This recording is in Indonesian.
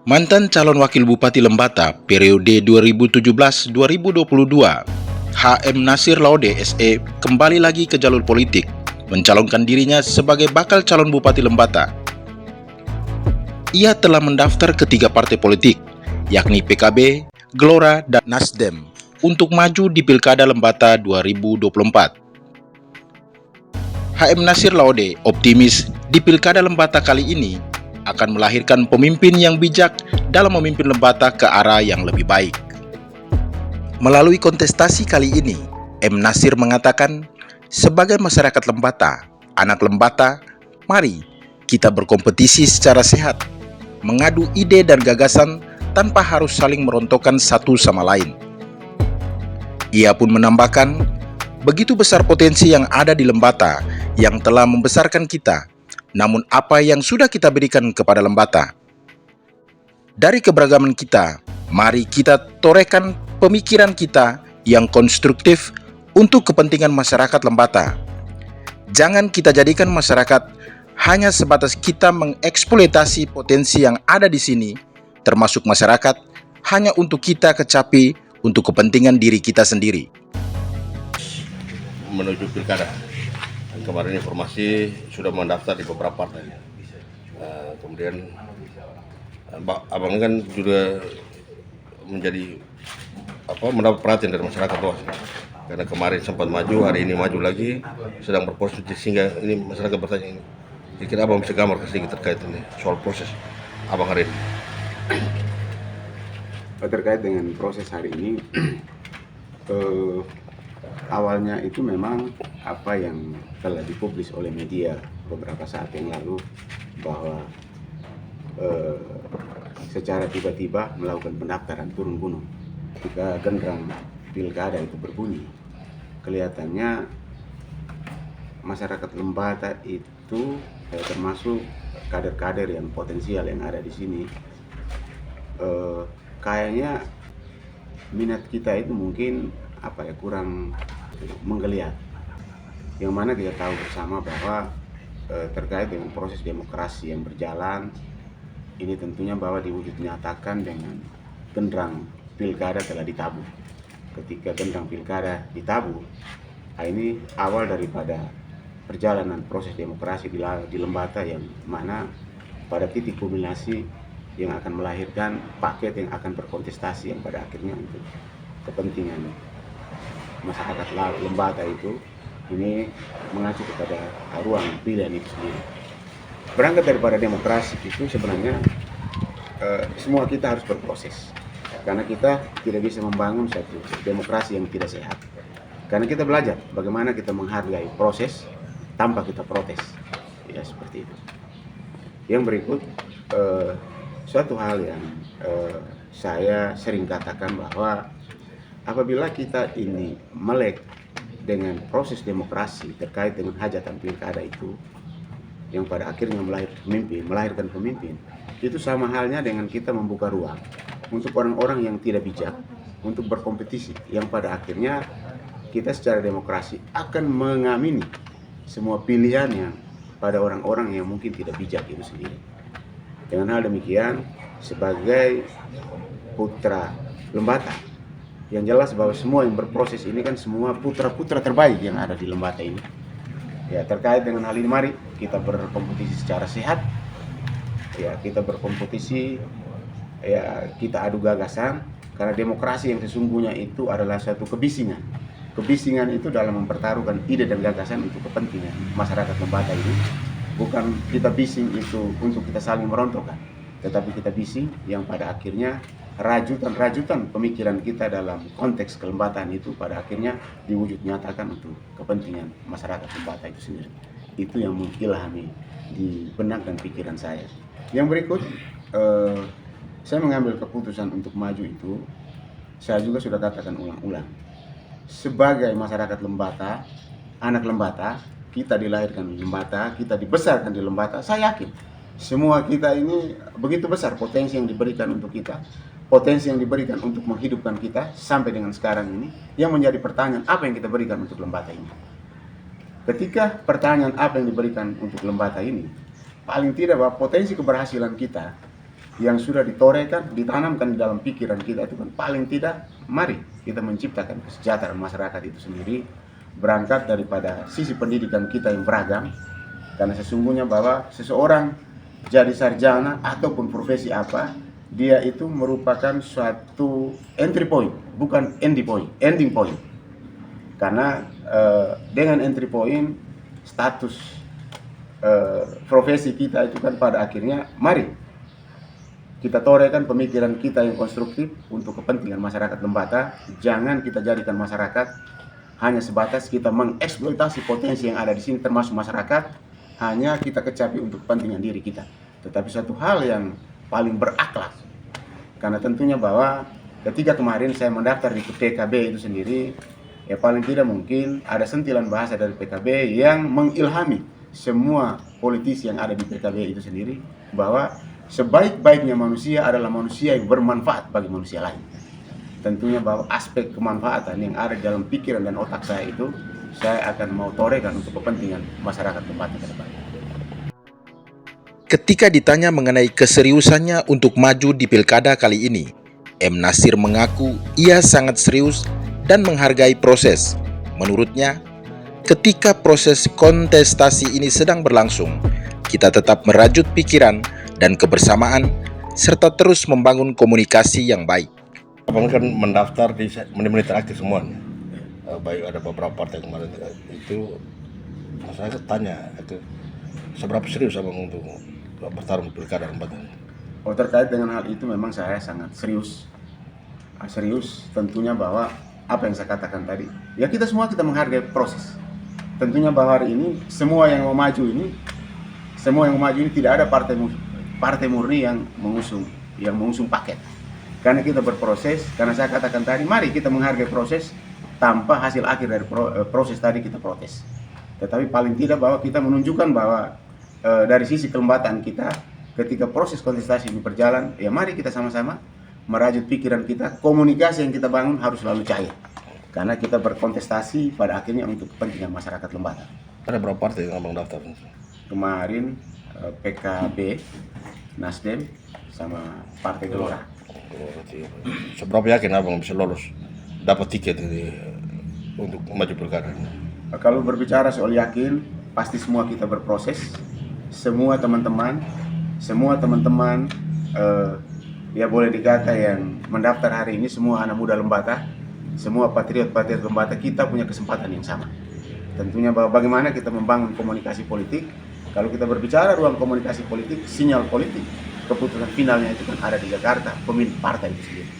Mantan calon wakil Bupati Lembata periode 2017-2022, HM Nasir Laude SE kembali lagi ke jalur politik, mencalonkan dirinya sebagai bakal calon Bupati Lembata. Ia telah mendaftar ke 3 partai politik, yakni PKB, Gelora, dan Nasdem, untuk maju di Pilkada Lembata 2024. HM Nasir Laude optimis di Pilkada Lembata kali ini akan melahirkan pemimpin yang bijak dalam memimpin Lembata ke arah yang lebih baik. Melalui kontestasi kali ini, M. Nasir mengatakan, sebagai masyarakat Lembata, anak Lembata, mari kita berkompetisi secara sehat, mengadu ide dan gagasan tanpa harus saling merontokkan satu sama lain. Ia pun menambahkan, begitu besar potensi yang ada di Lembata yang telah membesarkan kita. Namun apa yang sudah kita berikan kepada Lembata? Dari keberagaman kita, mari kita torehkan pemikiran kita yang konstruktif untuk kepentingan masyarakat Lembata. Jangan kita jadikan masyarakat hanya sebatas kita mengeksploitasi potensi yang ada di sini, termasuk masyarakat, hanya untuk kita kecapi untuk kepentingan diri kita sendiri. Menuju pilkada. Kemarin informasi sudah mendaftar di beberapa partai. Kemudian abang kan juga menjadi mendapat perhatian dari masyarakat luas. Karena kemarin sempat maju, hari ini maju lagi, sedang berproses sehingga ini masyarakat bertanya ini. Kira-kira abang bisa gambar sedikit terkait ini soal proses abang hari ini. Terkait dengan proses hari ini, awalnya itu memang apa yang telah dipublis oleh media beberapa saat yang lalu bahwa secara tiba-tiba melakukan pendaftaran turun gunung ketika genderang pilkada itu berbunyi. Kelihatannya masyarakat Lembata itu termasuk kader-kader yang potensial yang ada di sini. Kayaknya minat kita itu mungkin kurang menggeliat. Yang mana kita tahu bersama bahwa terkait dengan proses demokrasi yang berjalan ini tentunya bahwa diwujud nyatakan dengan genderang pilkada telah ditabuh. Ketika genderang pilkada ditabuh, ini awal daripada perjalanan proses demokrasi di Lembata yang mana pada titik kulminasi yang akan melahirkan paket yang akan berkontestasi yang pada akhirnya untuk kepentingan masyarakat Lembata itu ini mengacu kepada ruang pilihan itu sendiri. Berangkat daripada demokrasi itu sebenarnya semua kita harus berproses, karena kita tidak bisa membangun satu demokrasi yang tidak sehat. Karena kita belajar bagaimana kita menghargai proses tanpa kita protes, ya seperti itu. Yang berikut suatu hal yang saya sering katakan bahwa apabila kita ini melek dengan proses demokrasi terkait dengan hajatan pilkada itu yang pada akhirnya melahirkan pemimpin, itu sama halnya dengan kita membuka ruang untuk orang-orang yang tidak bijak untuk berkompetisi, yang pada akhirnya kita secara demokrasi akan mengamini semua pilihan yang pada orang-orang yang mungkin tidak bijak itu sendiri. Dengan hal demikian, sebagai putra Lembata, yang jelas bahwa semua yang berproses ini kan semua putra-putra terbaik yang ada di Lembata ini. Ya, terkait dengan hal ini mari kita berkompetisi secara sehat. Ya, kita berkompetisi, ya kita adu gagasan, karena demokrasi yang sesungguhnya itu adalah satu kebisingan. Kebisingan itu dalam mempertaruhkan ide dan gagasan untuk kepentingan masyarakat Lembata ini. Bukan kita bising itu untuk kita saling merontokkan, tetapi kita bising yang pada akhirnya rajutan pemikiran kita dalam konteks kelembatan itu pada akhirnya diwujud nyatakan untuk kepentingan masyarakat Lembata itu sendiri. Itu yang mengilhami di benak dan pikiran saya. Yang berikut, saya mengambil keputusan untuk maju itu, saya juga sudah katakan ulang-ulang. Sebagai masyarakat Lembata, anak Lembata, kita dilahirkan di Lembata, kita dibesarkan di Lembata, saya yakin semua kita ini begitu besar potensi yang diberikan untuk kita. Potensi yang diberikan untuk menghidupkan kita sampai dengan sekarang ini, yang menjadi pertanyaan apa yang kita berikan untuk Lembata ini. Ketika pertanyaan apa yang diberikan untuk Lembata ini, paling tidak bahwa potensi keberhasilan kita yang sudah ditorekan, ditanamkan di dalam pikiran kita itu kan paling tidak, mari kita menciptakan kesejahteraan masyarakat itu sendiri, berangkat daripada sisi pendidikan kita yang beragam, karena sesungguhnya bahwa seseorang jadi sarjana ataupun profesi apa, dia itu merupakan suatu entry point, bukan ending point. Karena dengan entry point, status profesi kita itu kan pada akhirnya, mari kita torekan pemikiran kita yang konstruktif untuk kepentingan masyarakat Lembata. Jangan kita jadikan masyarakat hanya sebatas kita mengeksploitasi potensi yang ada di sini, termasuk masyarakat, hanya kita kecapi untuk kepentingan diri kita. Tetapi satu hal yang paling berakhlak, karena tentunya bahwa ketika kemarin saya mendaftar di PKB itu sendiri, ya paling tidak mungkin ada sentilan bahasa dari PKB yang mengilhami semua politisi yang ada di PKB itu sendiri, bahwa sebaik-baiknya manusia adalah manusia yang bermanfaat bagi manusia lain. Tentunya bahwa aspek kemanfaatan yang ada di dalam pikiran dan otak saya itu, saya akan mau torekan untuk kepentingan masyarakat Lembata ke depan. Ketika ditanya mengenai keseriusannya untuk maju di pilkada kali ini, M. Nasir mengaku ia sangat serius dan menghargai proses. Menurutnya, ketika proses kontestasi ini sedang berlangsung, kita tetap merajut pikiran dan kebersamaan, serta terus membangun komunikasi yang baik. Abang kan mendaftar di menit-menit terakhir semuanya. Baik ada beberapa partai kemarin itu, masyarakat tanya itu seberapa serius abang untuk bertarung pilkada Lembata? Oh, terkait dengan hal itu memang saya sangat serius. Serius tentunya bahwa apa yang saya katakan tadi, ya kita semua kita menghargai proses. Tentunya bahwa hari ini semua yang mau maju ini tidak ada partai murni yang mengusung paket. Karena kita berproses, karena saya katakan tadi, mari kita menghargai proses tanpa hasil akhir dari proses tadi kita protes. Tetapi paling tidak bahwa kita menunjukkan bahwa dari sisi kelembataan kita, ketika proses kontestasi ini berjalan, ya mari kita sama-sama merajut pikiran kita, komunikasi yang kita bangun harus selalu cair. Karena kita berkontestasi pada akhirnya untuk kepentingan masyarakat Lembata. Ada berapa partai yang abang daftar? Kemarin PKB, Nasdem, sama Partai Gelora. Seberapa yakin abang bisa lolos, dapat tiket untuk maju pilkada? Kalau berbicara soal yakin, pasti semua kita berproses. Semua teman-teman ya boleh dikata yang mendaftar hari ini semua anak muda Lembata, semua patriot-patriot Lembata, kita punya kesempatan yang sama. Tentunya bahwa bagaimana kita membangun komunikasi politik. Kalau kita berbicara ruang komunikasi politik, sinyal politik, keputusan finalnya itu kan ada di Jakarta, pemilik partai itu sendiri.